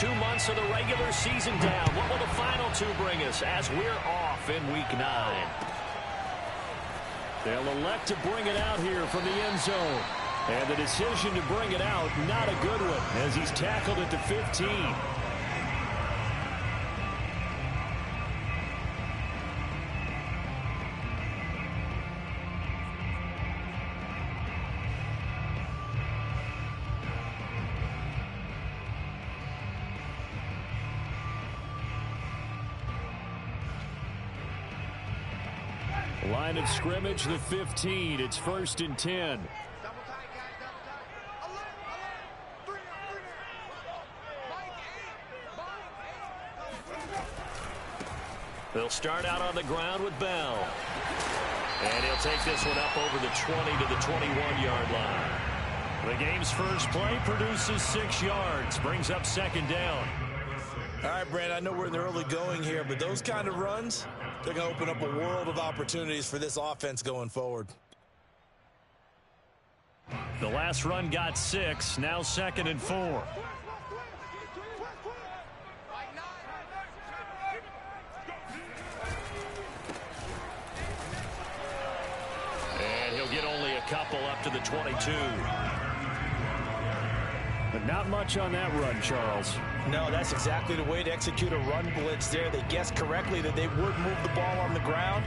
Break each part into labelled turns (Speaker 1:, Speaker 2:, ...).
Speaker 1: 2 months of the regular season down. What will the final 2 bring us as we're off in Week 9? They'll elect to bring it out here from the end zone. And the decision to bring it out, not a good one, as he's tackled at the 15. Line of scrimmage, the 15. It's 1st and 10. They'll start out on the ground with Bell. And he'll take this one up over the 20 to the 21-yard line. The game's first play produces 6 yards, brings up 2nd down.
Speaker 2: All right, Brandon, I know we're in the early going here, but those kind of runs, they're going to open up a world of opportunities for this offense going forward.
Speaker 1: The last run got 6, now 2nd and 4. And he'll get only a couple up to the 22. But not much on that run, Charles.
Speaker 2: No, that's exactly the way to execute a run blitz there. They guessed correctly that they would move the ball on the ground,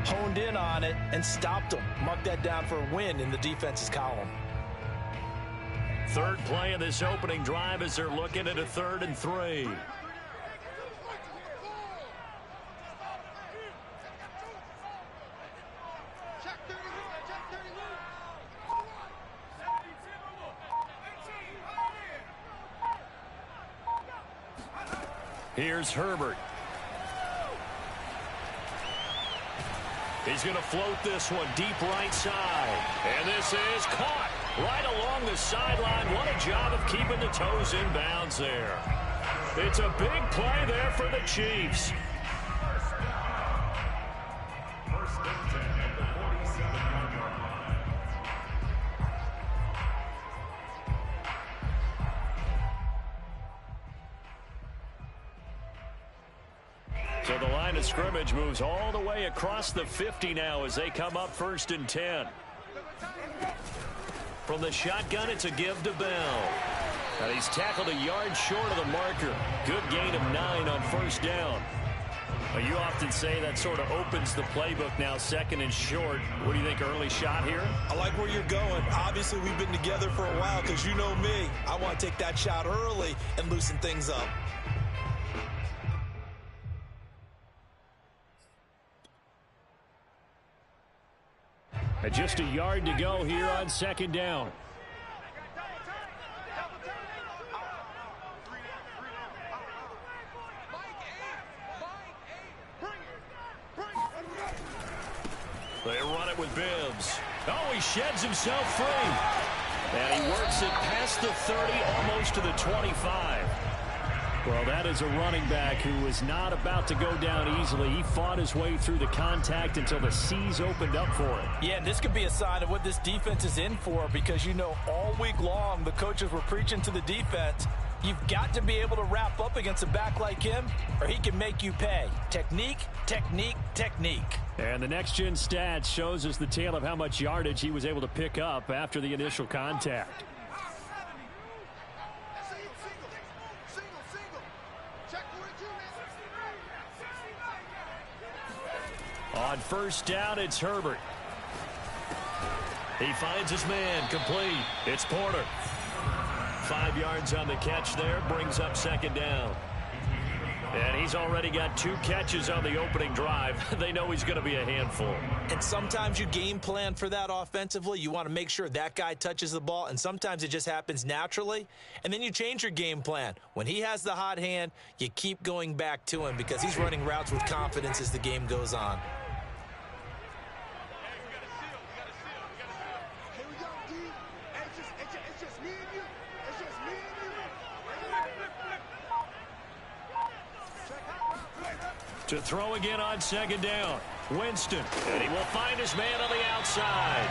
Speaker 2: honed in on it, and stopped them. Mark that down for a win in the defense's column.
Speaker 1: 3rd play of this opening drive as they're looking at a 3rd and 3. Here's Herbert. He's going to float this one deep right side. And this is caught right along the sideline. What a job of keeping the toes in bounds there. It's a big play there for the Chiefs. So the line of scrimmage moves all the way across the 50 now as they come up 1st and 10. From the shotgun, it's a give to Bell. And he's tackled a yard short of the marker. Good gain of 9 on 1st down. Well, you often say that sort of opens the playbook now, 2nd and short. What do you think, early shot here?
Speaker 2: I like where you're going. Obviously, we've been together for a while because you know me. I want to take that shot early and loosen things up.
Speaker 1: And just a yard to go here on 2nd down. They run it with Bibbs. Oh, he sheds himself free. And he works it past the 30, almost to the 25. Well, that is a running back who is not about to go down easily. He fought his way through the contact until the C's opened up for him.
Speaker 2: Yeah, this could be a sign of what this defense is in for because, you know, all week long the coaches were preaching to the defense, you've got to be able to wrap up against a back like him or he can make you pay. Technique, technique, technique.
Speaker 1: And the next-gen stats shows us the tale of how much yardage he was able to pick up after the initial contact. On 1st down, it's Herbert. He finds his man, complete. It's Porter. 5 yards on the catch there, brings up 2nd down. And he's already got 2 catches on the opening drive. They know he's going to be a handful.
Speaker 2: And sometimes you game plan for that offensively. You want to make sure that guy touches the ball, and sometimes it just happens naturally. And then you change your game plan. When he has the hot hand, you keep going back to him because he's running routes with confidence as the game goes on.
Speaker 1: To throw again on 2nd down. Winston. And he will find his man on the outside.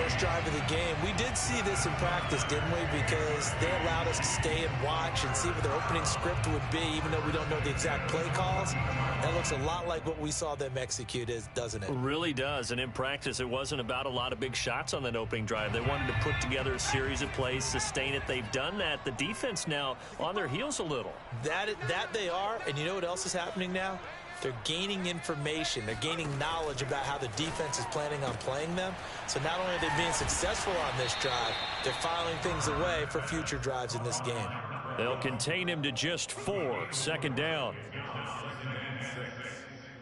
Speaker 2: first drive of the game. We did see this in practice, didn't we? Because they allowed us to stay and watch and see what their opening script would be, even though we don't know the exact play calls. That looks a lot like what we saw them execute, doesn't it?
Speaker 1: It really does. And in practice, it wasn't about a lot of big shots on that opening drive. They wanted to put together a series of plays, sustain it. They've done that. The defense now on their heels a little.
Speaker 2: That they are. And you know what else is happening now? They're gaining information. They're gaining knowledge about how the defense is planning on playing them. So not only are they being successful on this drive, they're filing things away for future drives in this game.
Speaker 1: They'll contain him to just 4. Second down.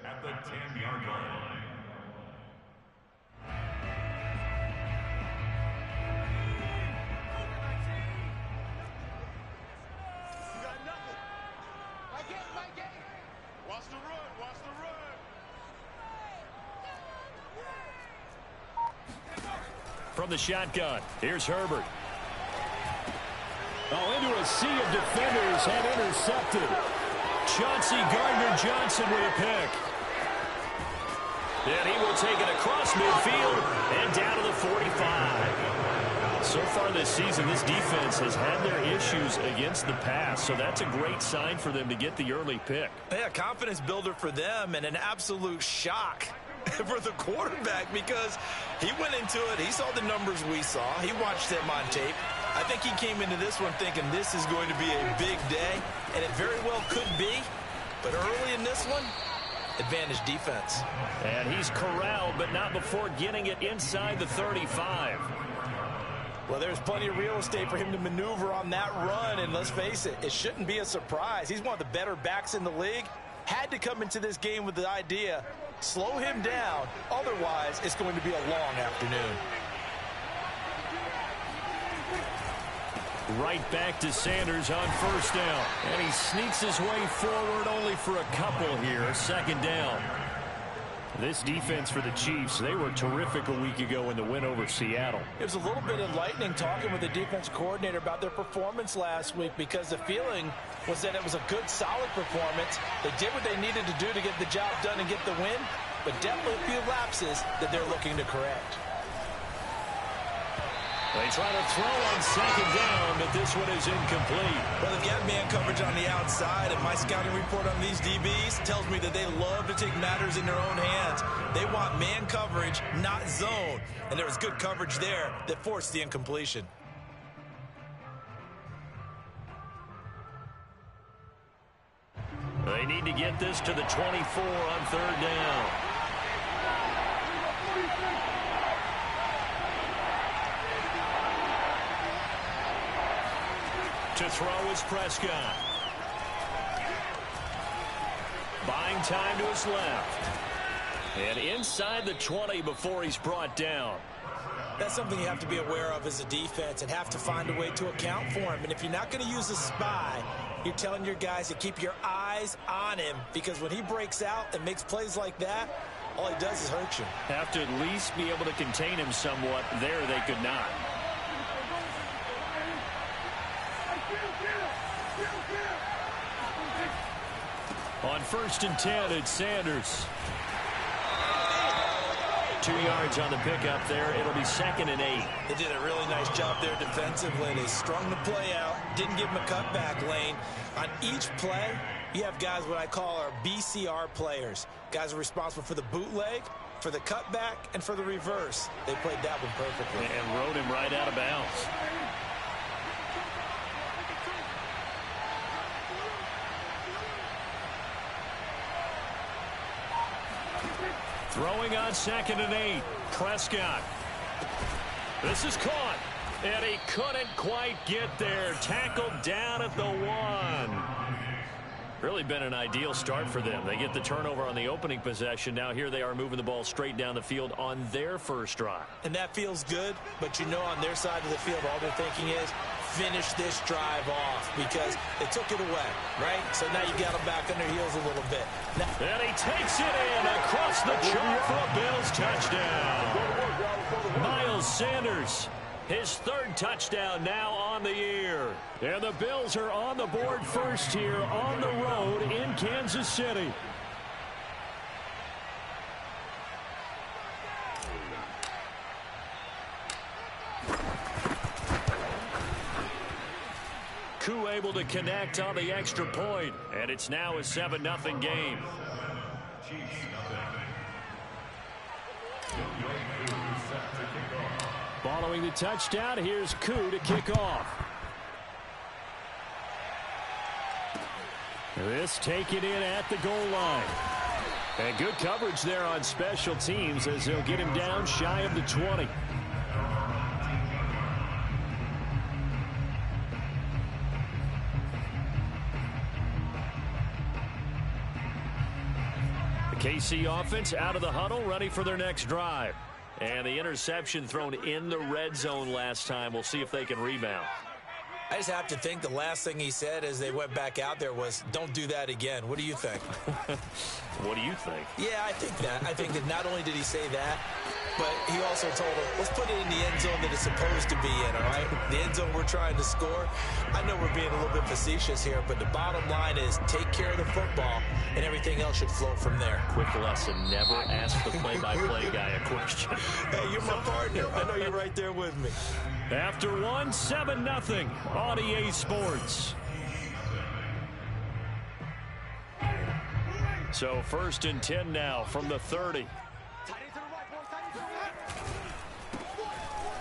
Speaker 3: At the 10-yard line.
Speaker 1: From the shotgun, here's Herbert. Oh, into a sea of defenders and intercepted. Chauncey Gardner-Johnson with a pick. And he will take it across midfield and down to the 45. So far this season, this defense has had their issues against the pass, so that's a great sign for them to get the early pick.
Speaker 2: Yeah, confidence builder for them and an absolute shock for the quarterback because he went into it. He saw the numbers we saw. He watched them on tape. I think he came into this one thinking this is going to be a big day, and it very well could be. But early in this one, advantage defense.
Speaker 1: And he's corralled, but not before getting it inside the 35.
Speaker 2: Well, there's plenty of real estate for him to maneuver on that run, and let's face it, it shouldn't be a surprise. He's one of the better backs in the league. Had to come into this game with the idea, slow him down, otherwise it's going to be a long afternoon.
Speaker 1: Right back to Sanders on first down. And he sneaks his way forward only for a couple here. Second down. This defense for the Chiefs, they were terrific a week ago in the win over Seattle.
Speaker 2: It was a little bit enlightening talking with the defense coordinator about their performance last week because the feeling was that it was a good, solid performance. They did what they needed to do to get the job done and get the win, but definitely a few lapses that they're looking to correct.
Speaker 1: They try to throw on second down, but this one is incomplete.
Speaker 2: Well, they've got man coverage on the outside, and my scouting report on these DBs tells me that they love to take matters in their own hands. They want man coverage, not zone. And there was good coverage there that forced the incompletion.
Speaker 1: They need to get this to the 24 on third down. To throw is Prescott. Buying time to his left. And inside the 20 before he's brought down.
Speaker 2: That's something you have to be aware of as a defense and have to find a way to account for him. And if you're not going to use a spy, you're telling your guys to keep your eyes on him because when he breaks out and makes plays like that, all he does is hurt you.
Speaker 1: Have to at least be able to contain him somewhat. There they could not. On first and 10, it's Sanders. 2 yards on the pickup there. It'll be second and 8.
Speaker 2: They did a really nice job there defensively. They strung the play out, didn't give him a cutback lane. On each play, you have guys what I call our BCR players. Guys are responsible for the bootleg, for the cutback, and for the reverse. They played that one perfectly.
Speaker 1: And rode him right out of bounds. Throwing on second and 8. Prescott. This is caught. And he couldn't quite get there. Tackled down at the 1. Really been an ideal start for them. They get the turnover on the opening possession. Now here they are moving the ball straight down the field on their first drive.
Speaker 2: And that feels good, but you know on their side of the field all they're thinking is finish this drive off because they took it away, right? So now you got them back on their heels a little bit. Now,
Speaker 1: and he takes it in across the chalk for a Bills touchdown. Miles Sanders, his third touchdown now on the year. And the Bills are on the board first here on the road in Kansas City. unable to connect on the extra point, and it's now a 7-0 game. Following the touchdown, here's Koo to kick off. This taken in at the goal line. And good coverage there on special teams as they'll get him down shy of the 20. The KC offense out of the huddle, ready for their next drive. And the interception thrown in the red zone last time. We'll see if they can rebound.
Speaker 2: I just have to think the last thing he said as they went back out there was, don't do that again. What do you think?
Speaker 1: What do you think?
Speaker 2: Yeah, I think that. I think that not only did he say that, but he also told him, let's put it in the end zone that it's supposed to be in, all right? The end zone we're trying to score. I know we're being a little bit facetious here, but the bottom line is take care of the football, and everything else should flow from there.
Speaker 1: Quick lesson, never ask the play-by-play guy a question.
Speaker 2: Hey, you're my partner. I know you're right there with me.
Speaker 1: After 7-0 on EA Sports. So 1st and 10 now from the 30.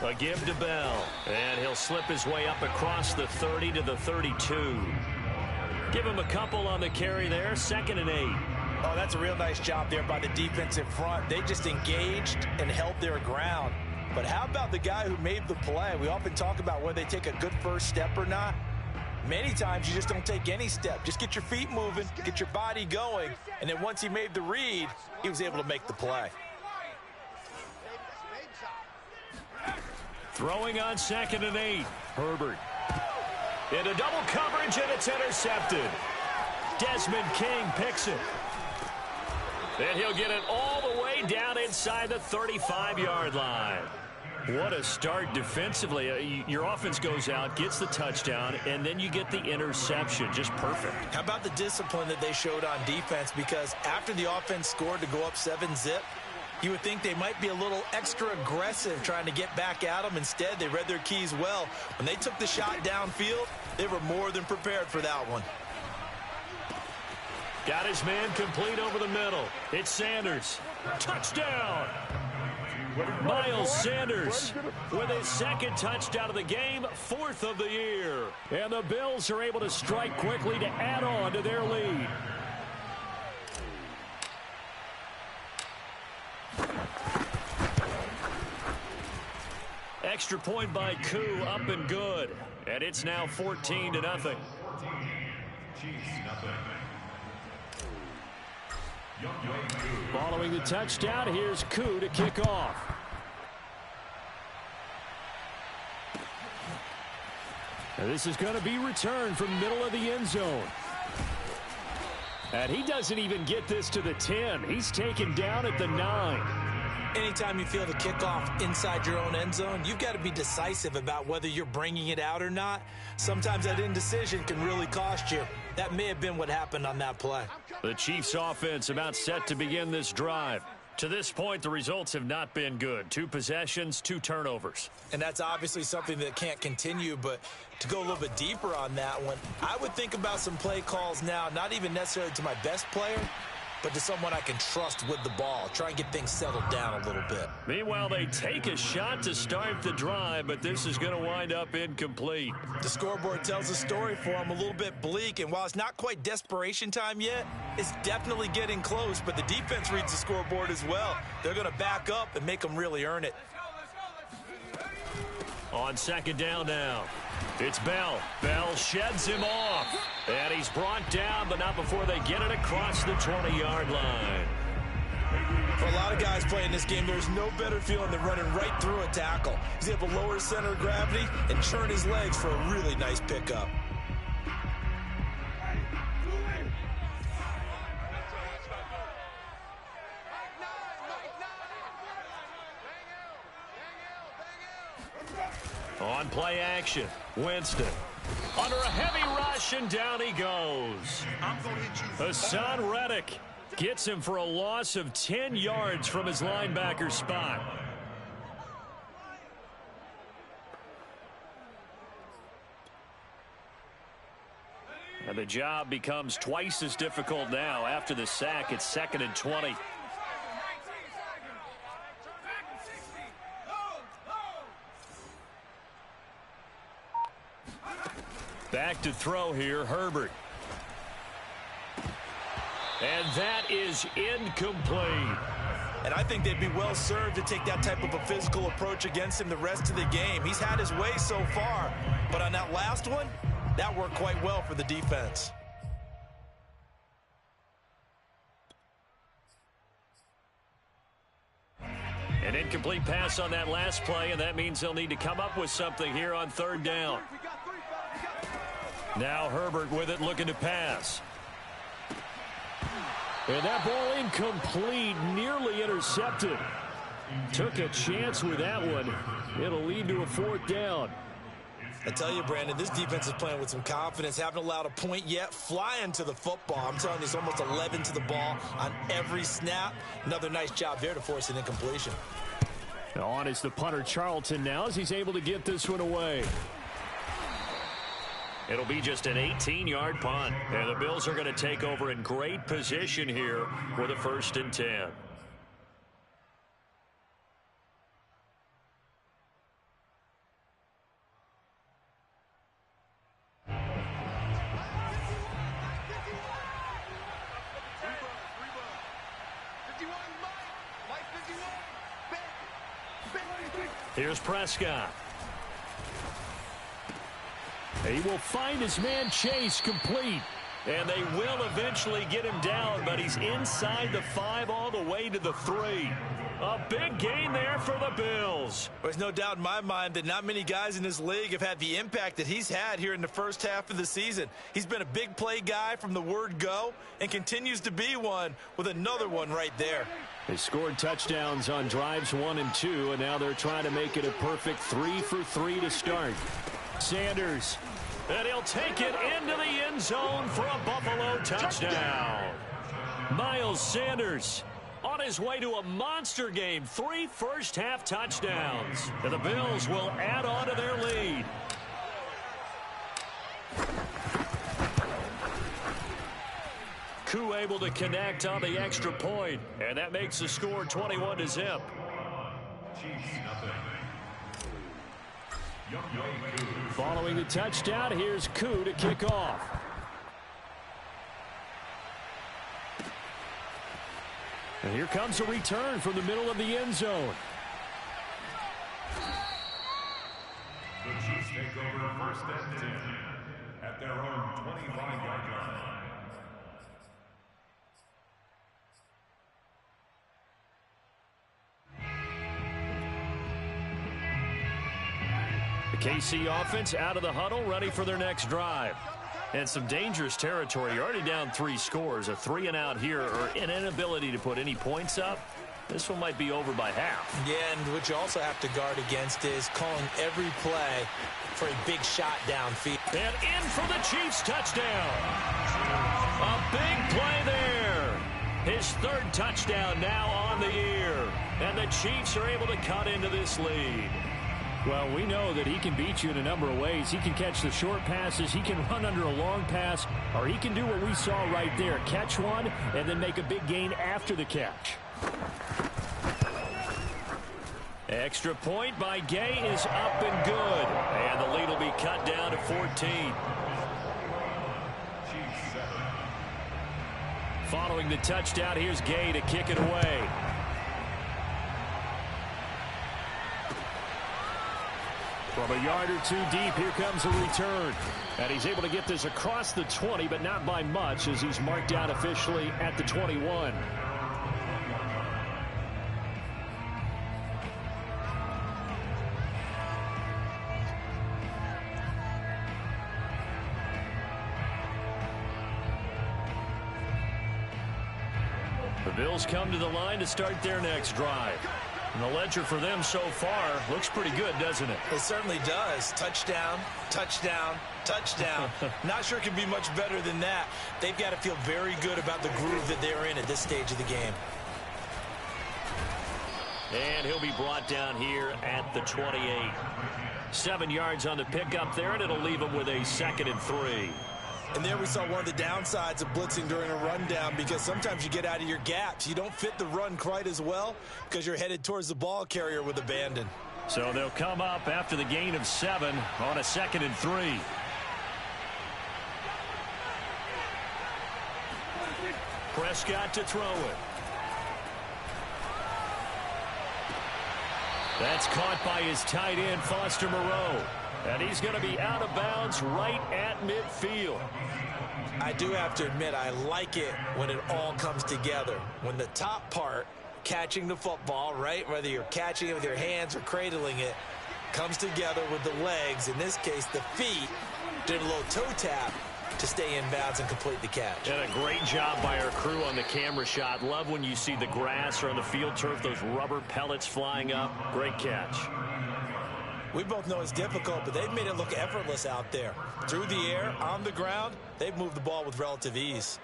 Speaker 1: A give to Bell, and he'll slip his way up across the 30 to the 32. Give him a couple on the carry there, 2nd and 8.
Speaker 2: Oh, that's a real nice job there by the defensive front. They just engaged and held their ground. But how about the guy who made the play? We often talk about whether they take a good first step or not. Many times you just don't take any step. Just get your feet moving, get your body going, and then once he made the read, he was able to make the play.
Speaker 1: Throwing on 2nd and 8. Herbert. Into double coverage, and it's intercepted. Desmond King picks it. And he'll get it all the way down inside the 35-yard line. What a start defensively. Your offense goes out, gets the touchdown, and then you get the interception. Just perfect.
Speaker 2: How about the discipline that they showed on defense? Because after the offense scored to go up 7-zip, you would think they might be a little extra aggressive trying to get back at them. Instead, they read their keys well. When they took the shot downfield, they were more than prepared for that one.
Speaker 1: Got his man complete over the middle. It's Sanders. Touchdown! Miles Sanders with his 2nd touchdown of the game, 4th of the year. And the Bills are able to strike quickly to add on to their lead. Extra point by Koo, up and good. And it's now 14-0. Following the touchdown, here's Koo to kick off. And this is going to be returned from middle of the end zone. And he doesn't even get this to the 10. He's taken down at the 9.
Speaker 2: Anytime you feel the kickoff inside your own end zone, you've got to be decisive about whether you're bringing it out or not. Sometimes that indecision can really cost you. That may have been what happened on that play.
Speaker 1: The Chiefs offense about set to begin this drive. To this point, the results have not been good. 2 possessions, 2 turnovers.
Speaker 2: And that's obviously something that can't continue, but to go a little bit deeper on that one, I would think about some play calls now, not even necessarily to my best player, but to someone I can trust with the ball. Try and get things settled down a little bit.
Speaker 1: Meanwhile, they take a shot to start the drive, but this is going to wind up incomplete.
Speaker 2: The scoreboard tells a story for them, a little bit bleak, and while it's not quite desperation time yet, it's definitely getting close, but the defense reads the scoreboard as well. They're going to back up and make them really earn it.
Speaker 1: On 2nd down now, it's Bell. Bell sheds him off. And he's brought down, but not before they get it across the 20-yard line.
Speaker 2: For a lot of guys playing this game, there's no better feeling than running right through a tackle. He's able to lower his center of gravity and churn his legs for a really nice pickup.
Speaker 1: On play action, Winston. Under a heavy rush, and down he goes. Hassan Reddick gets him for a loss of 10 yards from his linebacker spot. And the job becomes twice as difficult now. After the sack, it's 2nd and 20. Back to throw here, Herbert. And that is incomplete.
Speaker 2: And I think they'd be well served to take that type of a physical approach against him the rest of the game. He's had his way so far, but on that last one, that worked quite well for the defense.
Speaker 1: An incomplete pass on that last play, and that means they'll need to come up with something here on 3rd down. Now Herbert with it, looking to pass. And that ball incomplete, nearly intercepted. Took a chance with that one. It'll lead to a 4th down.
Speaker 2: I tell you, Brandon, this defense is playing with some confidence. Haven't allowed a point yet. Flying to the football. I'm telling you, it's almost 11 to the ball on every snap. Another nice job there to force an incompletion.
Speaker 1: On is the punter, Charlton, now, as he's able to get this one away. It'll be just an 18-yard punt. And the Bills are going to take over in great position here with a 1st and 10. Here's Prescott. He will find his man Chase, complete. And they will eventually get him down, but he's inside the 5 all the way to the 3. A big gain there for the Bills.
Speaker 2: There's no doubt in my mind that not many guys in this league have had the impact that he's had here in the first half of the season. He's been a big play guy from the word go and continues to be one with another one right there.
Speaker 1: They scored touchdowns on drives 1 and 2, and now they're trying to make it a perfect 3 for 3 to start. Sanders, and he'll take it into the end zone for a Buffalo touchdown. Miles Sanders on his way to a monster game. 3 first-half touchdowns. And the Bills will add on to their lead. Koo able to connect on the extra point, and that makes the score 21-0. Following the touchdown, here's Koo to kick off. And here comes a return from the middle of the end zone.
Speaker 3: The Chiefs take over 1st and 10 at their own 25-yard line.
Speaker 1: The KC offense out of the huddle, ready for their next drive. And some dangerous territory. You're already down 3 scores. A 3-and-out here, or an inability to put any points up. This one might be over by half.
Speaker 2: Yeah, and what you also have to guard against is calling every play for a big shot downfield.
Speaker 1: And in for the Chiefs touchdown. A big play there. His 3rd touchdown now on the year. And the Chiefs are able to cut into this lead. Well, we know that he can beat you in a number of ways. He can catch the short passes, he can run under a long pass, or he can do what we saw right there, catch one and then make a big gain after the catch. Extra point by Gay is up and good. And the lead will be cut down to 14. Following the touchdown, here's Gay to kick it away. From a yard or 2 deep, here comes a return. And he's able to get this across the 20, but not by much, as he's marked out officially at the 21. The Bills come to the line to start their next drive. And the ledger for them so far looks pretty good, doesn't it?
Speaker 2: It certainly does. Touchdown, touchdown, touchdown. Not sure it can be much better than that. They've got to feel very good about the groove that they're in at this stage of the game.
Speaker 1: And he'll be brought down here at the 28. 7 yards on the pickup there, and it'll leave him with a 2nd and 3.
Speaker 2: And there we saw one of the downsides of blitzing during a rundown, because sometimes you get out of your gaps. You don't fit the run quite as well because you're headed towards the ball carrier with abandon.
Speaker 1: So they'll come up after the gain of 7 on a 2nd and 3. Prescott to throw it. That's caught by his tight end, Foster Moreau. And he's going to be out of bounds right at midfield.
Speaker 2: I do have to admit, I like it when it all comes together. When the top part, catching the football, right, whether you're catching it with your hands or cradling it, comes together with the legs. In this case, the feet did a little toe tap to stay in bounds and complete the catch.
Speaker 1: And a great job by our crew on the camera shot. Love when you see the grass or on the field turf, those rubber pellets flying up. Great catch.
Speaker 2: We both know it's difficult, but they've made it look effortless out there. Through the air, on the ground, they've moved the ball with relative ease.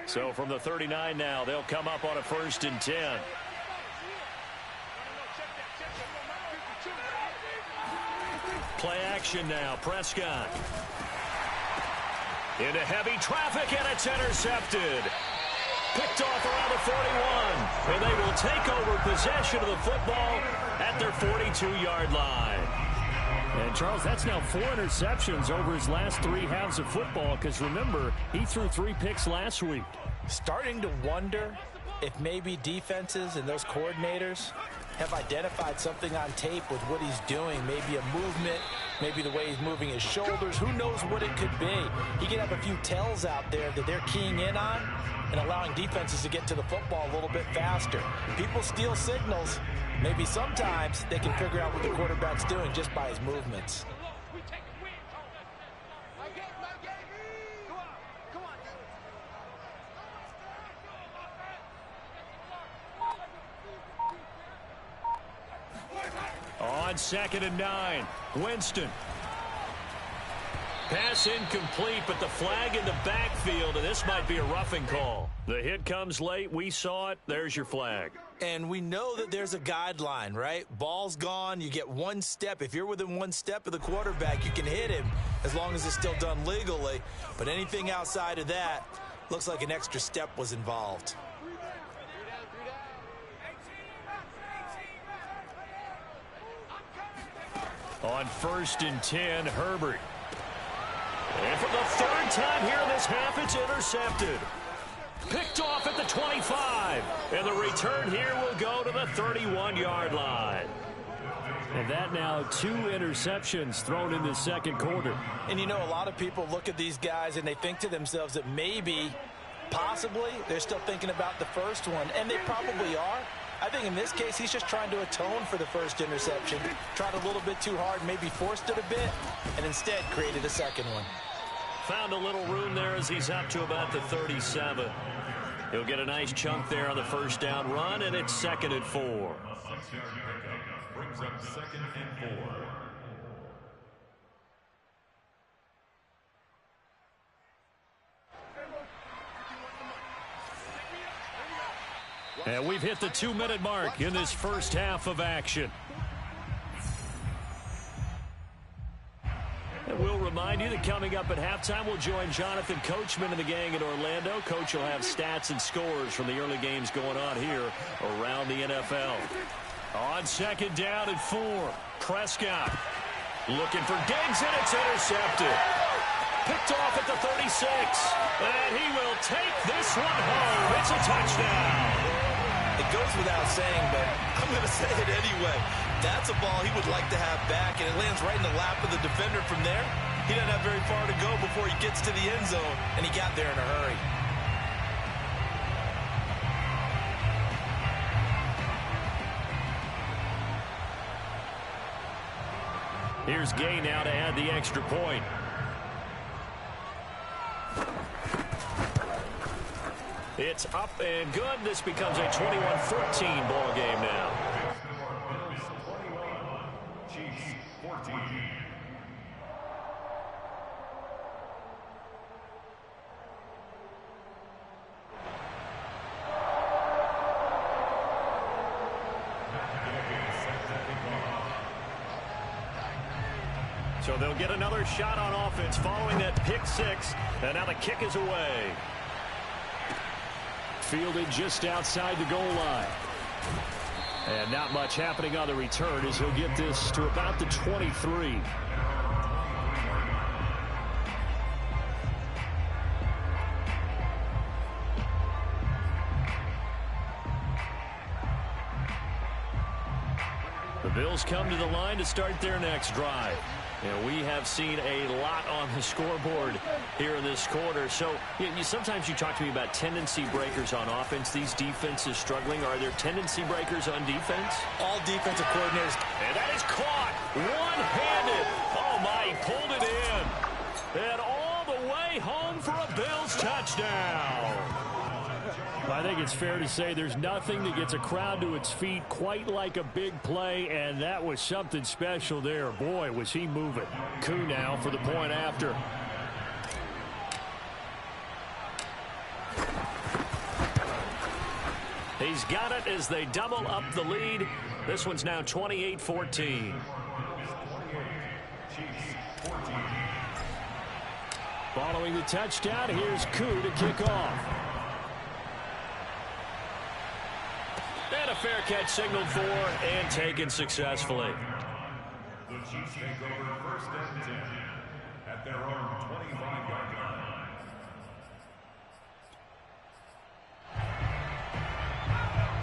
Speaker 1: So from the 39 now, they'll come up on a 1st and 10. Play action now, Prescott. Into heavy traffic, and it's intercepted. Picked off around the 41. And they will take over possession of the football at their 42-yard line. And, Charles, that's now 4 interceptions over his last 3 halves of football, because, remember, he threw 3 picks last week.
Speaker 2: Starting to wonder if maybe defenses and those coordinators have identified something on tape with what he's doing. Maybe a movement, maybe the way he's moving his shoulders. Who knows what it could be? He could have a few tells out there that they're keying in on and allowing defenses to get to the football a little bit faster. People steal signals. Maybe sometimes they can figure out what the quarterback's doing just by his movements.
Speaker 1: On 2nd and 9, Winston. Pass incomplete, but the flag in the backfield, and this might be a roughing call. The hit comes late. We saw it. There's your flag.
Speaker 2: And we know that there's a guideline, right? Ball's gone. You get 1 step. If you're within 1 step of the quarterback, you can hit him as long as it's still done legally. But anything outside of that looks like an extra step was involved.
Speaker 1: On 1st and 10, Herbert. And for the 3rd time here in this half, it's intercepted. Picked off at the 25. And the return here will go to the 31-yard line. And that now 2 interceptions thrown in the 2nd quarter.
Speaker 2: And you know, a lot of people look at these guys and they think to themselves that maybe, possibly, they're still thinking about the first one. And they probably are. I think in this case, he's just trying to atone for the first interception. Tried a little bit too hard, maybe forced it a bit, and instead created a second one.
Speaker 1: Found a little room there as he's up to about the 37. He'll get a nice chunk there on the 1st down run, and it's 2nd and 4.
Speaker 3: Brings up 2nd and 4.
Speaker 1: And we've hit the 2-minute mark in this first half of action. And we'll remind you that coming up at halftime, we'll join Jonathan Coachman and the gang in Orlando. Coach will have stats and scores from the early games going on here around the NFL. On 2nd down and 4, Prescott looking for Diggs, and it's intercepted. Picked off at the 36, and he will take this one home. It's a touchdown.
Speaker 2: It goes without saying, but I'm going to say it anyway. That's a ball he would like to have back, and it lands right in the lap of the defender from there. He doesn't have very far to go before he gets to the end zone, and he got there in a hurry.
Speaker 1: Here's Gay now to add the extra point. It's up and good. This becomes a 21-14 ball game now.
Speaker 3: Chiefs 14.
Speaker 1: So they'll get another shot on offense following that pick six. And now the kick is away. Fielded just outside the goal line. And not much happening on the return as he'll get this to about the 23. The Bills come to the line to start their next drive. And we have seen a lot on the scoreboard here in this quarter. So sometimes you talk to me about tendency breakers on offense. These defenses struggling. Are there tendency breakers on defense?
Speaker 2: All defensive coordinators.
Speaker 1: And that is caught one-handed. Oh, my, he pulled it in. And all the way home for a Bills touchdown. I think it's fair to say there's nothing that gets a crowd to its feet quite like a big play, and that was something special there. Boy, was he moving. Koo now for the point after. He's got it as they double up the lead. This one's now 28-14. Following the touchdown, here's Koo to kick off. And a fair catch signaled for and taken successfully.
Speaker 3: The Chiefs take over first and 10 at their own 25-yard line.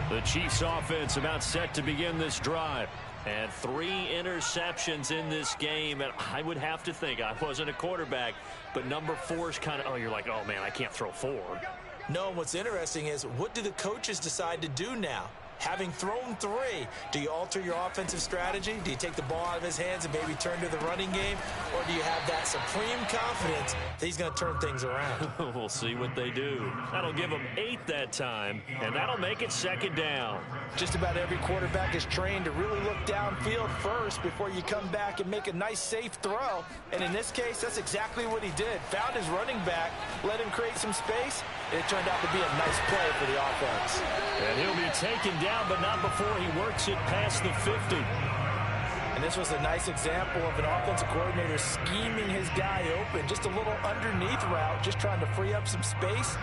Speaker 1: The Chiefs offense about set to begin this drive. And 3 interceptions in this game. And I would have to think, I wasn't a quarterback, but number 4 is kind of, you're like, oh, man, I can't throw 4.
Speaker 2: No, what's interesting is what do the coaches decide to do now? Having thrown 3, do you alter your offensive strategy? Do you take the ball out of his hands and maybe turn to the running game? Or do you have that supreme confidence that he's going to turn things around?
Speaker 1: We'll see what they do. That'll give them 8 that time, and that'll make it second down.
Speaker 2: Just about every quarterback is trained to really look downfield first before you come back and make a nice, safe throw. And in this case, that's exactly what he did. Found his running back, let him create some space, and it turned out to be a nice play for the offense.
Speaker 1: And he'll be taken down, but not before he works it past the 50.
Speaker 2: And this was a nice example of an offensive coordinator scheming his guy open. Just a little underneath route, just trying to free up some space,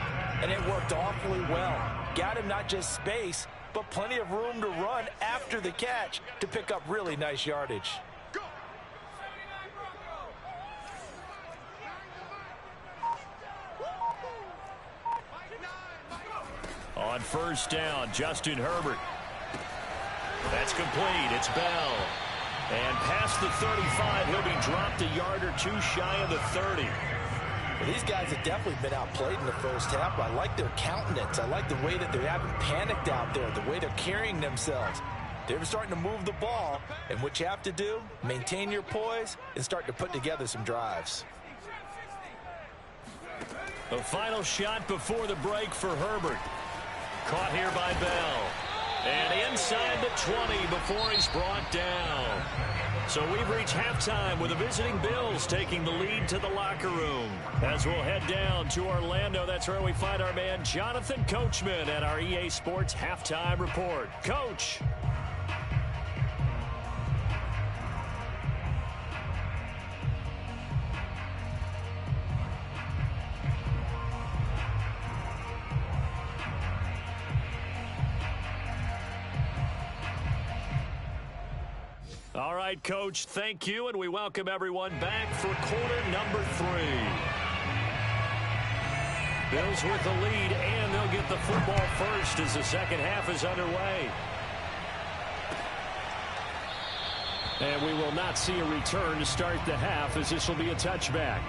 Speaker 2: and it worked awfully well. Got him not just space, but plenty of room to run after the catch to pick up really nice yardage.
Speaker 1: On first down, Justin Herbert. That's complete. It's Bell. And past the 35, he'll be dropped a yard or 2 shy of the 30.
Speaker 2: Well, these guys have definitely been outplayed in the first half. I like their countenance. I like the way that they haven't panicked out there, the way they're carrying themselves. They're starting to move the ball, and what you have to do, maintain your poise and start to put together some drives.
Speaker 1: The final shot before the break for Herbert. Caught here by Bell. And inside the 20 before he's brought down. So we've reached halftime with the visiting Bills taking the lead to the locker room. As we'll head down to Orlando, that's where we find our man Jonathan Coachman at our EA Sports Halftime Report. Coach. All right, Coach, thank you, and we welcome everyone back for quarter number 3. Bills with the lead, and they'll get the football first as the second half is underway. And we will not see a return to start the half, as this will be a touchback.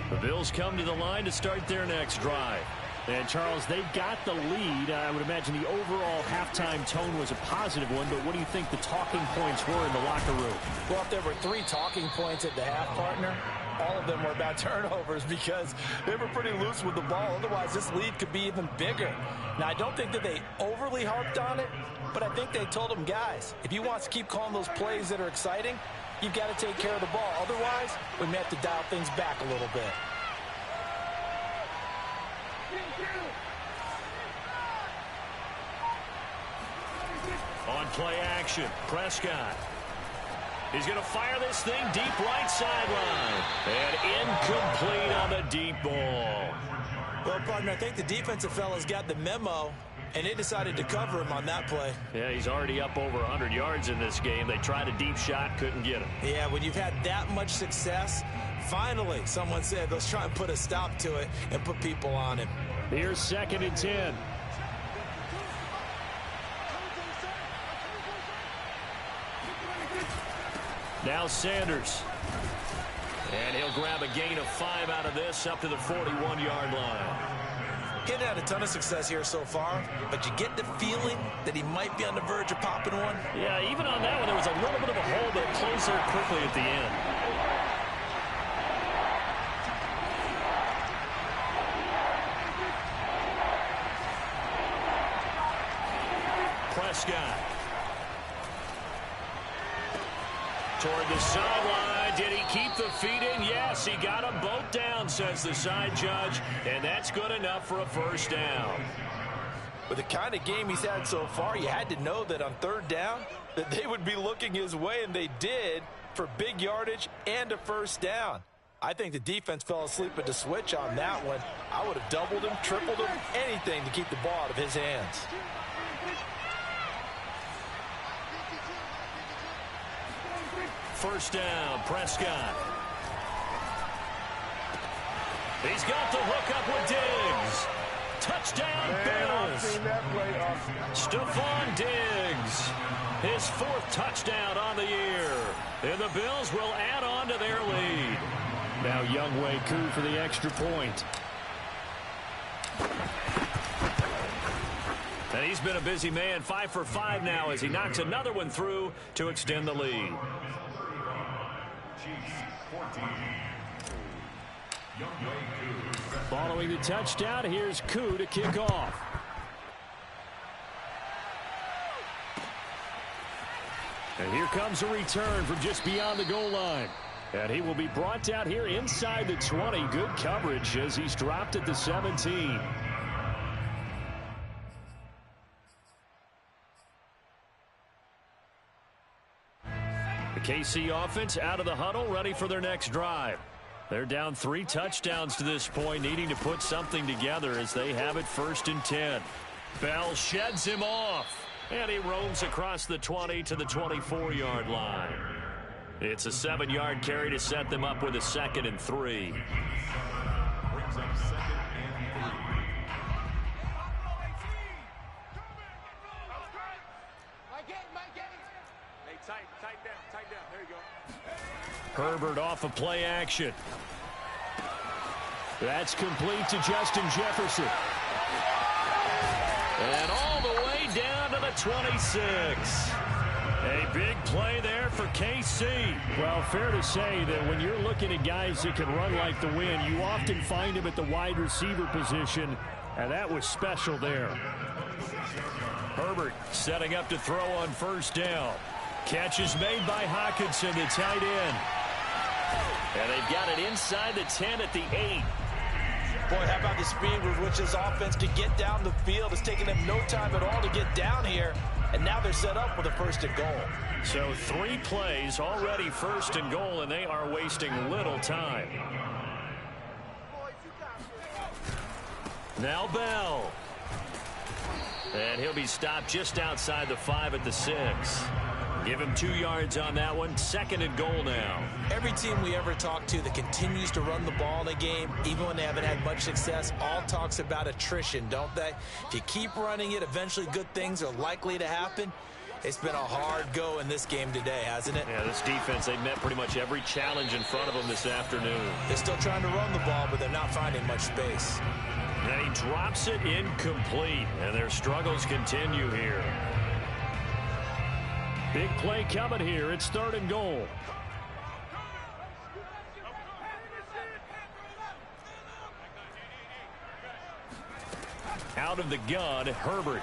Speaker 1: The Bills come to the line to start their next drive. And, Charles, they got the lead. I would imagine the overall halftime tone was a positive one, but what do you think the talking points were in the locker room?
Speaker 2: Well, if there were 3 talking points at the half, partner, all of them were about turnovers because they were pretty loose with the ball. Otherwise, this lead could be even bigger. Now, I don't think that they overly harped on it, but I think they told them, guys, if you want to keep calling those plays that are exciting, you've got to take care of the ball. Otherwise, we may have to dial things back a little bit.
Speaker 1: On play action, Prescott. He's going to fire this thing deep right sideline. And incomplete on the deep ball.
Speaker 2: Well, partner, I think the defensive fellas got the memo, and they decided to cover him on that play.
Speaker 1: Yeah, he's already up over 100 yards in this game. They tried a deep shot, couldn't get him.
Speaker 2: Yeah, when you've had that much success, finally, someone said, let's try and put a stop to it and put people on him.
Speaker 1: Here's 2nd and 10. Now Sanders. And he'll grab a gain of 5 out of this up to the 41-yard line.
Speaker 2: He hadn't had a ton of success here so far, but you get the feeling that he might be on the verge of popping one.
Speaker 1: Yeah, even on that one, there was a little bit of a hole that closed there quickly at the end. Prescott. Toward the sideline. Did he keep the feet in? Yes, he got them both down, says the side judge, and that's good enough for a first down.
Speaker 2: With the kind of game he's had so far, you had to know that on 3rd down that they would be looking his way, and they did, for big yardage and a first down. I think the defense fell asleep at the switch on that one. I would have doubled him, tripled him, anything to keep the ball out of his hands.
Speaker 1: First down, Prescott. He's got the hook up with Diggs. Touchdown, Bills. Stephon Diggs. His 4th touchdown on the year. And the Bills will add on to their lead. Now Younghoe Koo for the extra point. And he's been a busy man, 5 for 5 now as he knocks another one through to extend the lead. Following the touchdown, here's Koo to kick off. And here comes a return from just beyond the goal line. And he will be brought down here inside the 20. Good coverage as he's dropped at the 17. The KC offense out of the huddle, ready for their next drive. They're down 3 touchdowns to this point, needing to put something together as they have it 1st and 10. Bell sheds him off, and he roams across the 20 to the 24-yard line. It's a 7-yard carry to set them up with a 2nd and 3.
Speaker 3: Brings up 2nd and 3.
Speaker 4: Tight down. There you go.
Speaker 1: Herbert off of play action. That's complete to Justin Jefferson. And all the way down to the 26. A big play there for KC. Well, fair to say that when you're looking at guys that can run like the wind, you often find them at the wide receiver position, and that was special there. Herbert setting up to throw on 1st down. Catch is made by Hockenson, the tight end. And they've got it inside the 10 at the 8.
Speaker 2: Boy, how about the speed with which this offense could get down the field? It's taken them no time at all to get down here, and now they're set up with a 1st and goal.
Speaker 1: So 3 plays already 1st and goal, and they are wasting little time. Now Bell. And he'll be stopped just outside the 5 at the 6. Give him 2 yards on that one. 2nd and goal now.
Speaker 2: Every team we ever talk to that continues to run the ball in a game, even when they haven't had much success, all talks about attrition, don't they? If you keep running it, eventually good things are likely to happen. It's been a hard go in this game today, hasn't it?
Speaker 1: Yeah, this defense, they've met pretty much every challenge in front of them this afternoon.
Speaker 2: They're still trying to run the ball, but they're not finding much space.
Speaker 1: And he drops it incomplete, and their struggles continue here. Big play coming here. It's 3rd and goal. Out of the gun, Herbert.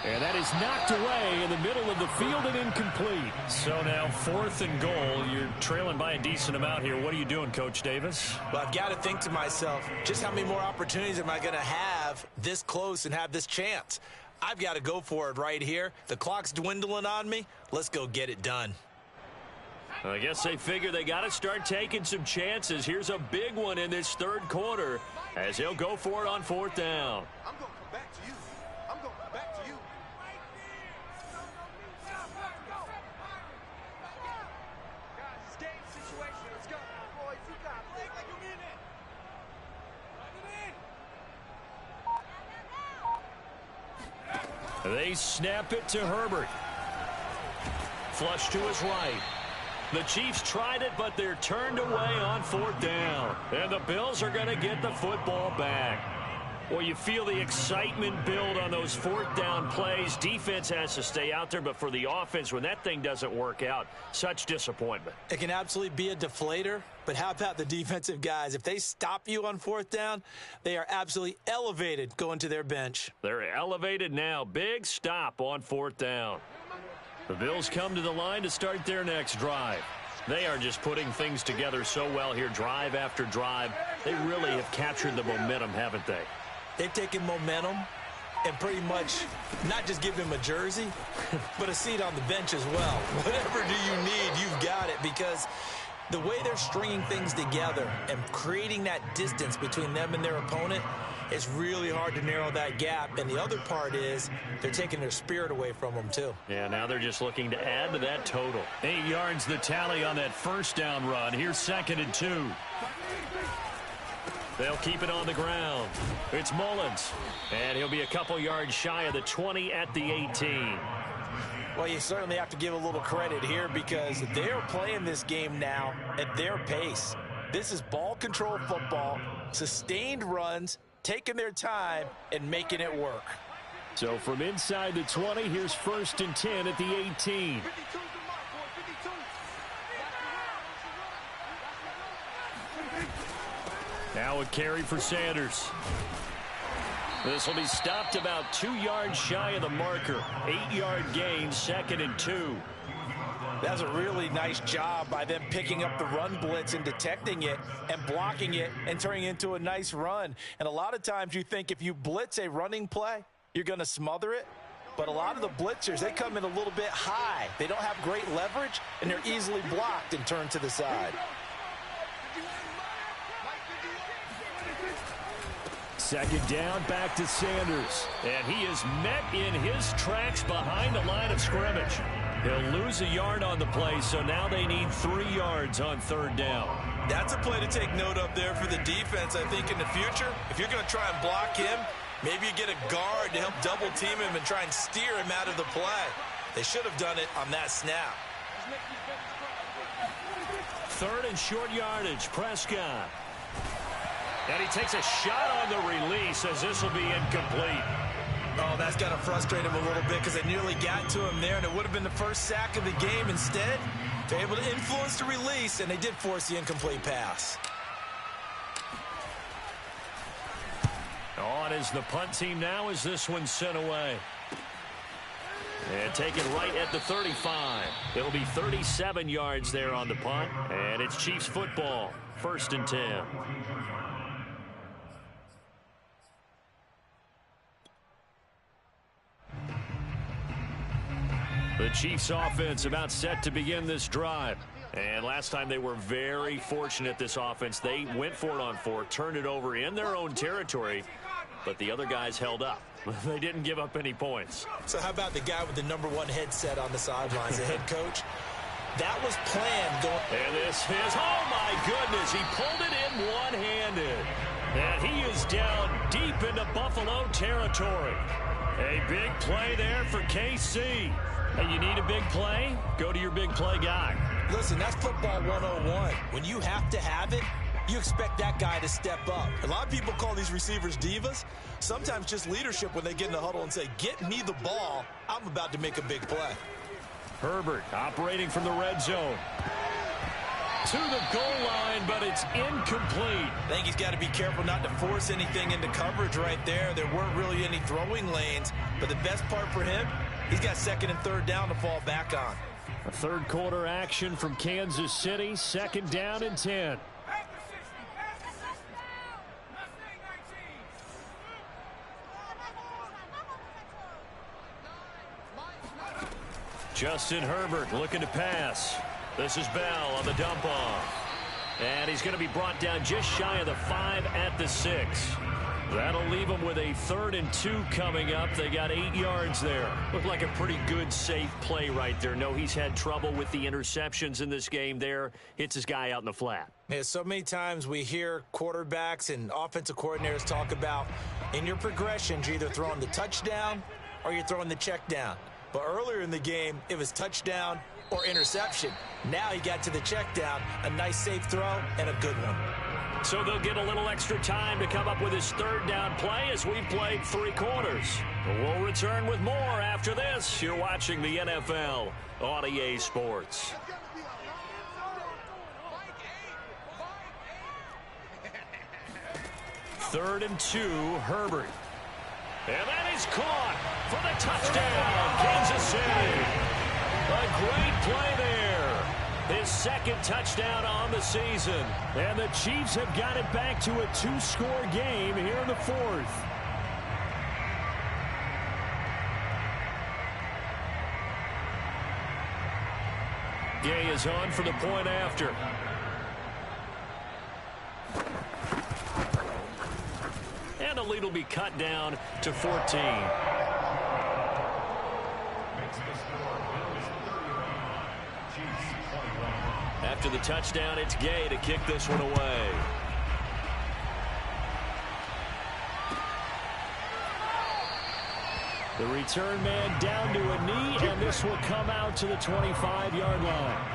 Speaker 1: And that is knocked away in the middle of the field and incomplete. So now 4th and goal. You're trailing by a decent amount here. What are you doing, Coach Davis?
Speaker 2: Well, I've got to think to myself, just how many more opportunities am I going to have this close and have this chance? I've got to go for it right here. The clock's dwindling on me. Let's go get it done.
Speaker 1: I guess they figure they got to start taking some chances. Here's a big one in this 3rd quarter as he'll go for it on 4th down.
Speaker 4: I'm going to come back to you. I'm going to come back to you. Guys, it's game situation. Let's go. Boys, you got it. Play like you mean it.
Speaker 1: They snap it to Herbert. Flush to his right. The Chiefs tried it, but they're turned away on 4th down. And the Bills are going to get the football back. Well, you feel the excitement build on those 4th down plays. Defense has to stay out there, but for the offense, when that thing doesn't work out, such disappointment.
Speaker 2: It can absolutely be a deflator, but how about the defensive guys? If they stop you on 4th down, they are absolutely elevated going to their bench.
Speaker 1: They're elevated now. Big stop on 4th down. The Bills come to the line to start their next drive. They are just putting things together so well here, drive after drive. They really have captured the momentum, haven't they?
Speaker 2: They've taken momentum and pretty much not just give him a jersey, but a seat on the bench as well. Whatever do you need, you've got it, because the way they're stringing things together and creating that distance between them and their opponent, it's really hard to narrow that gap. And the other part is they're taking their spirit away from them, too.
Speaker 1: Yeah, now they're just looking to add to that total. 8 yards the tally on that 1st down run. Here's 2nd and 2. They'll keep it on the ground. It's Mullins. And he'll be a couple yards shy of the 20 at the 18.
Speaker 2: Well, you certainly have to give a little credit here because they're playing this game now at their pace. This is ball control football, sustained runs, taking their time and making it work.
Speaker 1: So from inside the 20, here's 1st and 10 at the 18. Now a carry for Sanders. This will be stopped about 2 yards shy of the marker. 8-yard gain, 2nd and 2.
Speaker 2: That's a really nice job by them picking up the run blitz and detecting it and blocking it and turning it into a nice run. And a lot of times you think if you blitz a running play, you're going to smother it. But a lot of the blitzers, they come in a little bit high. They don't have great leverage, and they're easily blocked and turned to the side.
Speaker 1: 2nd down, back to Sanders. And he is met in his tracks behind the line of scrimmage. He'll lose a yard on the play, so now they need 3 yards on 3rd down.
Speaker 2: That's a play to take note of there for the defense, I think, in the future. If you're going to try and block him, maybe you get a guard to help double team him and try and steer him out of the play. They should have done it on that snap.
Speaker 1: 3rd and short yardage, Prescott. And he takes a shot on the release as this will be incomplete.
Speaker 2: Oh, that's got to frustrate him a little bit because they nearly got to him there, and it would have been the first sack of the game. Instead, they're able to influence the release, and they did force the incomplete pass.
Speaker 1: On is the punt team now as this one's sent away. And taken right at the 35. It'll be 37 yards there on the punt, and it's Chiefs football, 1st and 10. The Chiefs offense about set to begin this drive. And last time they were very fortunate, this offense. They went for it on 4, turned it over in their own territory, but the other guys held up. They didn't give up any points.
Speaker 2: So how about the guy with the #1 headset on the sidelines, the head coach? That was planned going.
Speaker 1: And this is, oh my goodness, he pulled it in one-handed. And he is down deep into Buffalo territory. A big play there for KC. Hey, you need a big play? Go to your big play guy.
Speaker 2: Listen, that's football 101. When you have to have it, you expect that guy to step up. A lot of people call these receivers divas. Sometimes just leadership when they get in the huddle and say, get me the ball. I'm about to make a big play.
Speaker 1: Herbert operating from the red zone. To the goal line, but it's incomplete.
Speaker 2: I think he's got to be careful not to force anything into coverage right there. There weren't really any throwing lanes, but the best part for him, he's got second and third down to fall back on.
Speaker 1: A third quarter action from Kansas City, second down and 10. Justin Herbert looking to pass. This is Bell on the dump off. And he's going to be brought down just shy of the 5 at the 6. That'll leave him with a 3rd and 2 coming up. They got 8 yards there. Looked like a pretty good, safe play right there. No, he's had trouble with the interceptions in this game there. Hits his guy out in the flat.
Speaker 2: Yeah, so many times we hear quarterbacks and offensive coordinators talk about in your progressions, you're either throwing the touchdown or you're throwing the check down. But earlier in the game, it was touchdown or interception. Now he got to the check down, a nice safe throw, and a good one.
Speaker 1: So they'll get a little extra time to come up with his 3rd down play as we've played 3 quarters. We'll return with more after this. You're watching the NFL on EA Sports. 3rd and 2, Herbert. And that is caught for the touchdown, Kansas City. A great play there. His 2nd touchdown on the season. And the Chiefs have got it back to a 2-score game here in the 4th. Gay is on for the point after. And the lead will be cut down to 14. After the touchdown, it's Gay to kick this one away. The return man down to a knee, and this will come out to the 25-yard line.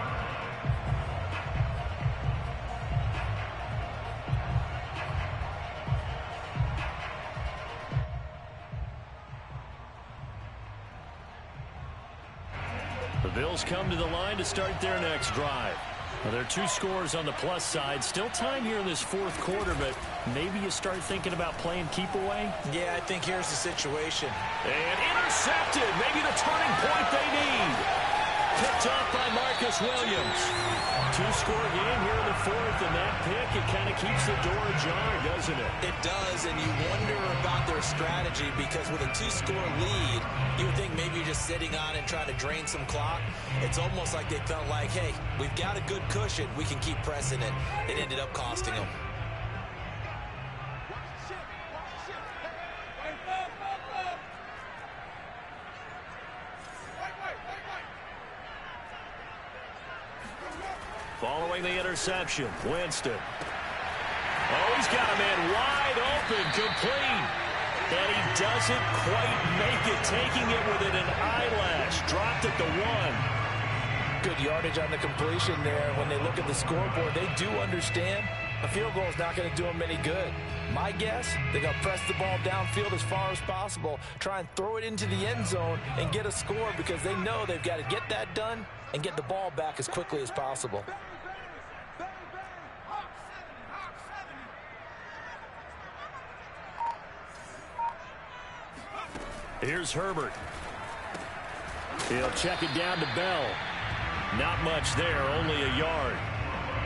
Speaker 1: The Bills come to the line to start their next drive. Well, there are 2 scores on the plus side. Still time here in this 4th quarter, but maybe you start thinking about playing keep away?
Speaker 2: Yeah, I think here's the situation.
Speaker 1: And intercepted. Maybe the turning point they need. Picked off by Marcus Williams. 2-score game here in the 4th, and that pick, it kind of keeps the door ajar, doesn't it?
Speaker 2: It does, and you wonder about their strategy because with a 2-score lead, you would think maybe you're just sitting on it trying to drain some clock. It's almost like they felt like, hey, we've got a good cushion. We can keep pressing it. It ended up costing them.
Speaker 1: Following the interception, Winston. Oh, he's got a man wide open, complete. And he doesn't quite make it, taking it within an eyelash. Dropped at the 1.
Speaker 2: Good yardage on the completion there. When they look at the scoreboard, they do understand a field goal is not going to do them any good. My guess, they're going to press the ball downfield as far as possible, try and throw it into the end zone and get a score because they know they've got to get that done and get the ball back as quickly as possible.
Speaker 1: Here's Herbert. He'll check it down to Bell. Not much there, only a yard.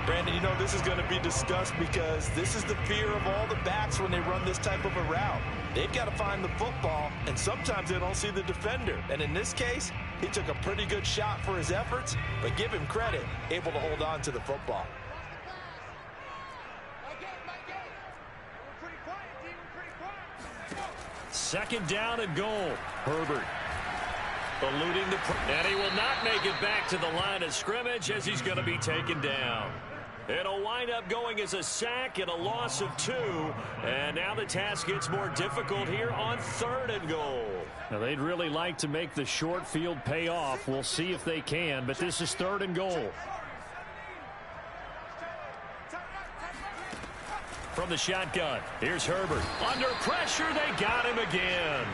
Speaker 2: Brandon, you know this is going to be discussed because this is the fear of all the backs when they run this type of a route. They've got to find the football, and sometimes they don't see the defender. And in this case, he took a pretty good shot for his efforts, but give him credit, able to hold on to the football.
Speaker 1: Second down and goal. Herbert eluding the and he will not make it back to the line of scrimmage as he's going to be taken down. It'll wind up going as a sack and a loss of 2. And now the task gets more difficult here on 3rd and goal. Now they'd really like to make the short field pay off. We'll see if they can, but this is 3rd and goal. from the shotgun. Here's Herbert. Under pressure, they got him again.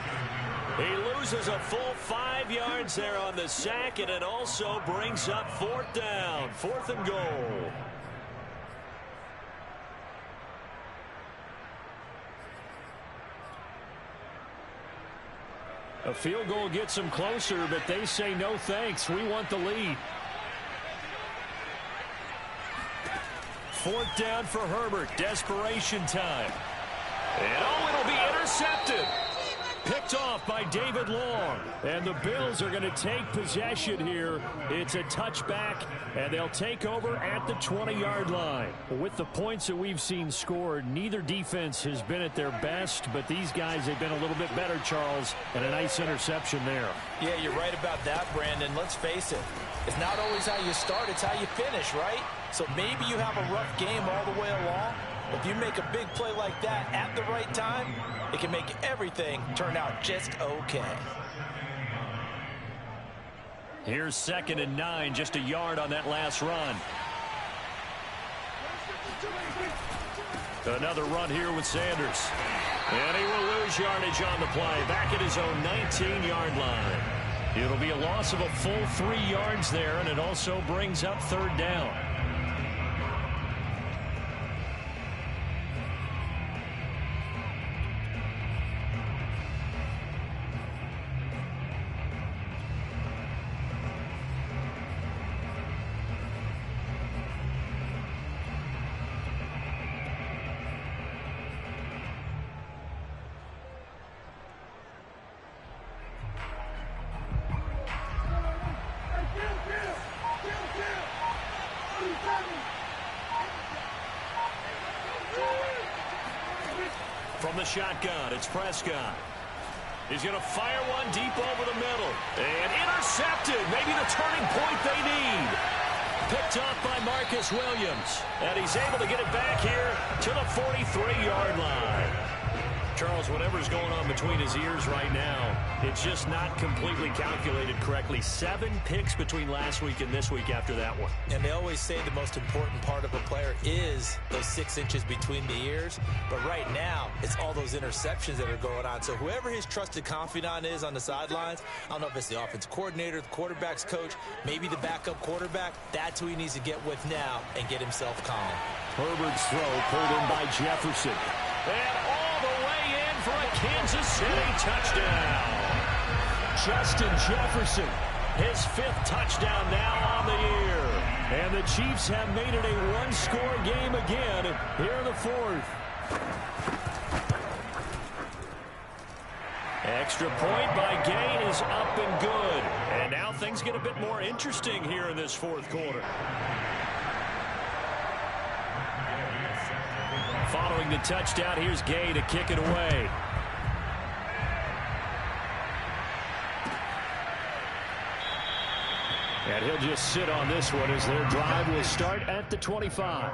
Speaker 1: He loses a full 5 yards there on the sack, and it also brings up 4th down, 4th and goal. A field goal gets them closer, but they say no thanks. We want the lead. 4th down for Herbert. Desperation time. And it'll be intercepted. Picked off by David Long. And the Bills are going to take possession here. It's a touchback, and they'll take over at the 20-yard line. With the points that we've seen scored, neither defense has been at their best, but these guys have been a little bit better, Charles, and a nice interception there.
Speaker 2: Yeah, you're right about that, Brandon. Let's face it. It's not always how you start, it's how you finish, right? So maybe you have a rough game all the way along. If you make a big play like that at the right time, it can make everything turn out just okay.
Speaker 1: Here's 2nd and 9, just a yard on that last run. Another run here with Sanders. And he will lose yardage on the play, back at his own 19-yard line. It'll be a loss of a full 3 yards there, and it also brings up 3rd down. From the shotgun, it's Prescott. He's going to fire one deep over the middle. And intercepted. Maybe the turning point they need. Picked off by Marcus Williams. And he's able to get it back here to the 43-yard line. Charles, whatever's going on between his ears right now, it's just not completely calculated correctly. 7 picks between last week and this week after that one.
Speaker 2: And they always say the most important part of a player is those 6 inches between the ears. But right now, it's all those interceptions that are going on. So whoever his trusted confidant is on the sidelines, I don't know if it's the offense coordinator, the quarterback's coach, maybe the backup quarterback, that's who he needs to get with now and get himself calm.
Speaker 1: Herbert's throw pulled in by Jefferson. And all the way in for a Kansas City touchdown. Justin Jefferson, his 5th touchdown now on the year. And the Chiefs have made it a one-score game again here in the 4th. Extra point by Gay is up and good. And now things get a bit more interesting here in this 4th quarter. Following the touchdown, here's Gay to kick it away. And he'll just sit on this one as their drive will start at the 25.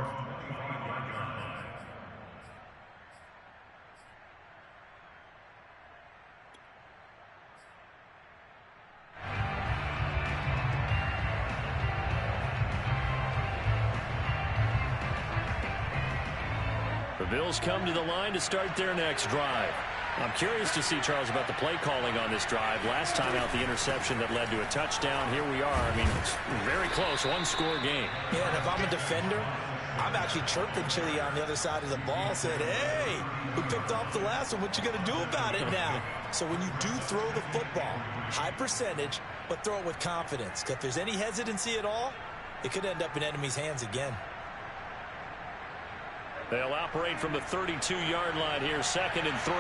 Speaker 1: The Bills come to the line to start their next drive. I'm curious to see, Charles, about the play calling on this drive. Last time out, the interception that led to a touchdown. Here we are. I mean, it's very close, one-score game.
Speaker 2: Yeah, and if I'm a defender, I'm actually chirping Chili on the other side of the ball, said, hey, we picked off the last one. What you going to do about it now? So when you do throw the football, high percentage, but throw it with confidence. Because if there's any hesitancy at all, it could end up in enemy's hands again.
Speaker 1: They'll operate from the 32-yard line here, 2nd and 3.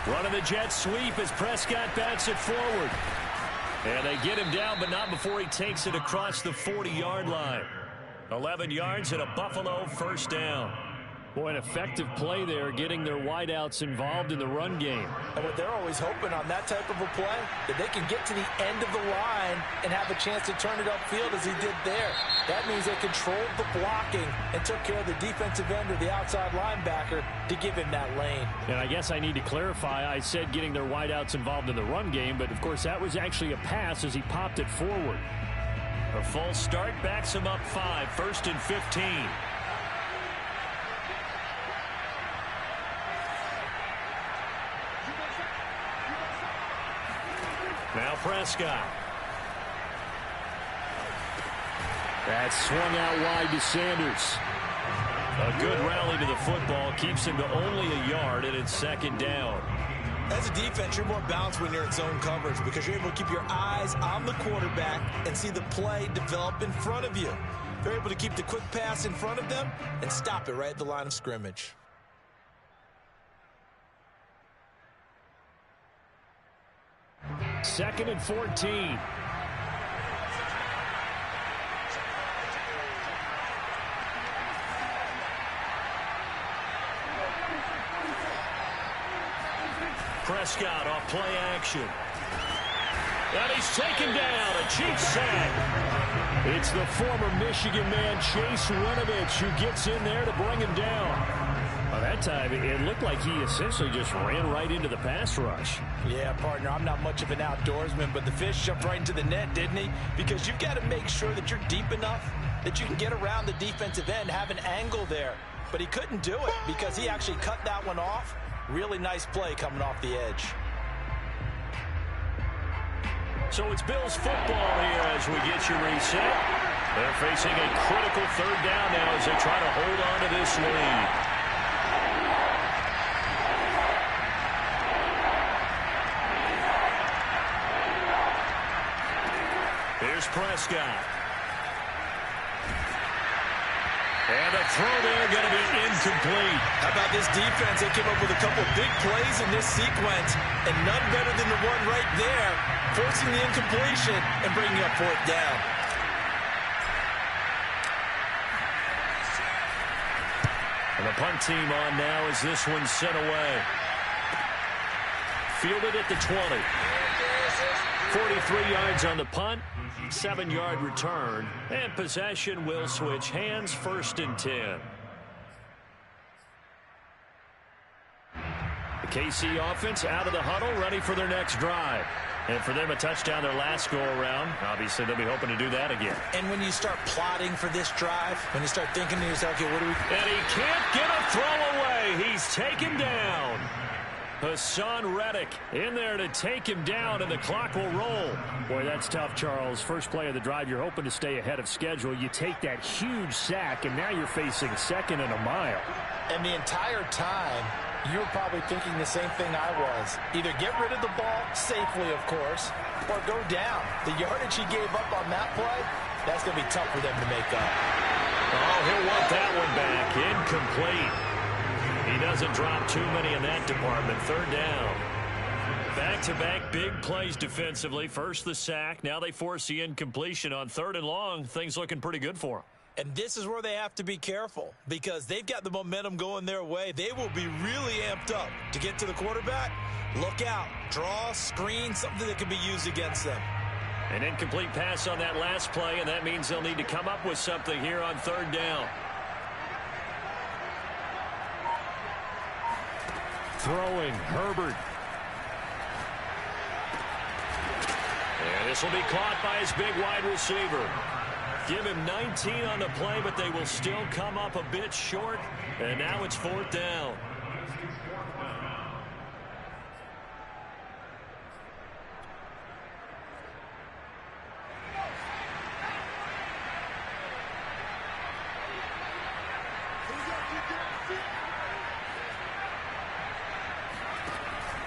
Speaker 1: Running the jet sweep as Prescott bats it forward. And they get him down, but not before he takes it across the 40-yard line. 11 yards and a Buffalo 1st down. Boy, an effective play there, getting their wideouts involved in the run game.
Speaker 2: And what they're always hoping on that type of a play, that they can get to the end of the line and have a chance to turn it upfield as he did there. That means they controlled the blocking and took care of the defensive end or the outside linebacker to give him that lane.
Speaker 1: And I guess I need to clarify, I said getting their wideouts involved in the run game, but of course that was actually a pass as he popped it forward. A false start backs him up 5, 1st and 15. Now Prescott. That's swung out wide to Sanders. A good rally to the football keeps him to only a yard, and it's 2nd down.
Speaker 2: As a defense, you're more balanced when you're in zone coverage because you're able to keep your eyes on the quarterback and see the play develop in front of you. They're able to keep the quick pass in front of them and stop it right at the line of scrimmage.
Speaker 1: Second and 14. Prescott off play action. And he's taken down. A cheap sack. It's the former Michigan man, Chase Winovich, who gets in there to bring him down. Well, that time, it looked like he essentially just ran right into the pass rush.
Speaker 2: Yeah, partner, I'm not much of an outdoorsman, but the fish jumped right into the net, didn't he? Because you've got to make sure that you're deep enough that you can get around the defensive end, have an angle there. But he couldn't do it because he actually cut that one off. Really nice play coming off the edge.
Speaker 1: So it's Bills football here as we get you reset. They're facing a critical 3rd down now as they try to hold on to this lead. Here's Prescott. And the throw there going to be incomplete.
Speaker 2: How about this defense? They came up with a couple big plays in this sequence, and none better than the one right there, forcing the incompletion and bringing up 4th down.
Speaker 1: And the punt team on now as this one's sent away. Fielded at the 20. 43 yards on the punt, 7-yard return, and possession will switch hands, 1st and 10. The KC offense out of the huddle, ready for their next drive. And for them, a touchdown their last go-around. Obviously, they'll be hoping to do that again.
Speaker 2: And when you start plotting for this drive, when you start thinking to yourself, okay, what do we...
Speaker 1: And he can't get a throw away. He's taken down. Hassan Reddick in there to take him down, and the clock will roll. Boy, that's tough, Charles. First play of the drive, you're hoping to stay ahead of schedule. You take that huge sack, and now you're facing 2nd and a mile.
Speaker 2: And the entire time, you're probably thinking the same thing I was. Either get rid of the ball safely, of course, or go down. The yardage he gave up on that play, that's going to be tough for them to make up.
Speaker 1: Oh, he'll want that one back. Incomplete. He doesn't drop too many in that department. 3rd down. Back-to-back big plays defensively. First the sack. Now they force the incompletion on 3rd and long. Things looking pretty good for them.
Speaker 2: And this is where they have to be careful because they've got the momentum going their way. They will be really amped up to get to the quarterback. Look out. Draw, screen, something that can be used against them.
Speaker 1: An incomplete pass on that last play, and that means they'll need to come up with something here on 3rd down. Throwing, Herbert. And this will be caught by his big wide receiver. Give him 19 on the play, but they will still come up a bit short. And now it's 4th down.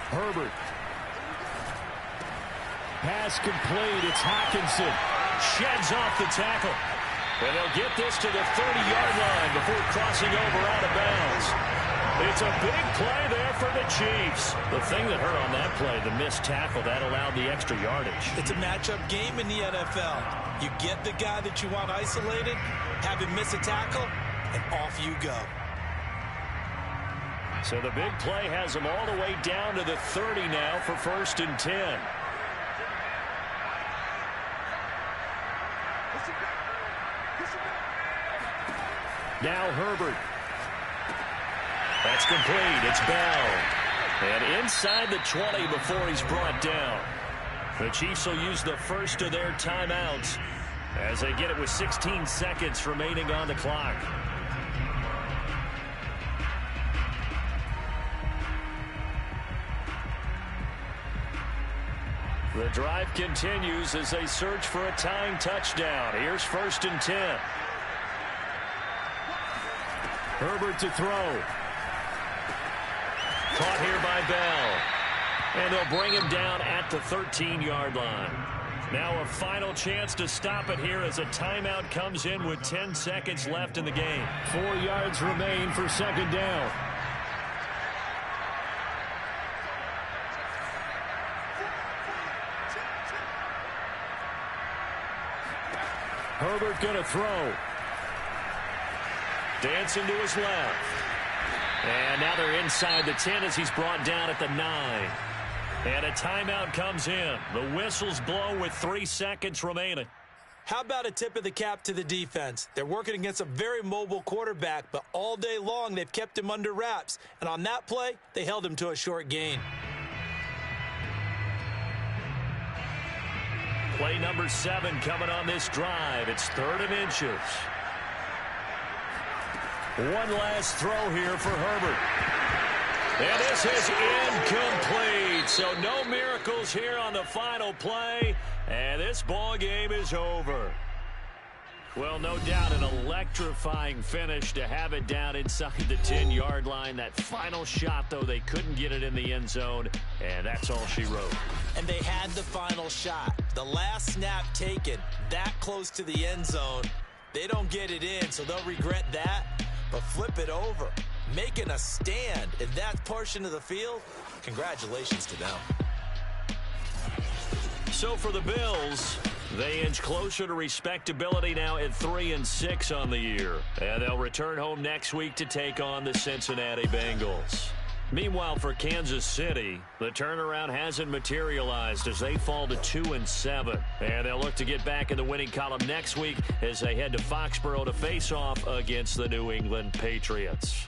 Speaker 1: Herbert. Pass complete. It's Hockenson. Sheds off the tackle. And they'll get this to the 30-yard line before crossing over out of bounds. It's a big play there for the Chiefs. The thing that hurt on that play, the missed tackle, that allowed the extra yardage.
Speaker 2: It's a matchup game in the NFL. You get the guy that you want isolated, have him miss a tackle, and off you go.
Speaker 1: So the big play has them all the way down to the 30 now for 1st and 10. Now Herbert. That's complete. It's Bell. And inside the 20 before he's brought down. The Chiefs will use the first of their timeouts as they get it with 16 seconds remaining on the clock. The drive continues as they search for a tying touchdown. Here's 1st and 10. Herbert to throw. Caught here by Bell. And they'll bring him down at the 13-yard line. Now a final chance to stop it here as a timeout comes in with 10 seconds left in the game. 4 yards remain for 2nd down. Herbert going to throw. Dancing to his left. And now they're inside the 10 as he's brought down at the 9. And a timeout comes in. The whistles blow with 3 seconds remaining.
Speaker 2: How about a tip of the cap to the defense? They're working against a very mobile quarterback, but all day long they've kept him under wraps. And on that play, they held him to a short gain.
Speaker 1: Play number 7 coming on this drive. It's 3rd and inches. One last throw here for Herbert. And this is incomplete. So no miracles here on the final play. And this ball game is over. Well, no doubt an electrifying finish to have it down inside the 10-yard line. That final shot, though, they couldn't get it in the end zone. And that's all she wrote.
Speaker 2: And they had the final shot. The last snap taken that close to the end zone. They don't get it in, so they'll regret that. But flip it over, making a stand in that portion of the field, congratulations to them.
Speaker 1: So for the Bills, they inch closer to respectability now at 3-6 on the year. And they'll return home next week to take on the Cincinnati Bengals. Meanwhile, for Kansas City, the turnaround hasn't materialized as they fall to 2-7. And they'll look to get back in the winning column next week as they head to Foxborough to face off against the New England Patriots.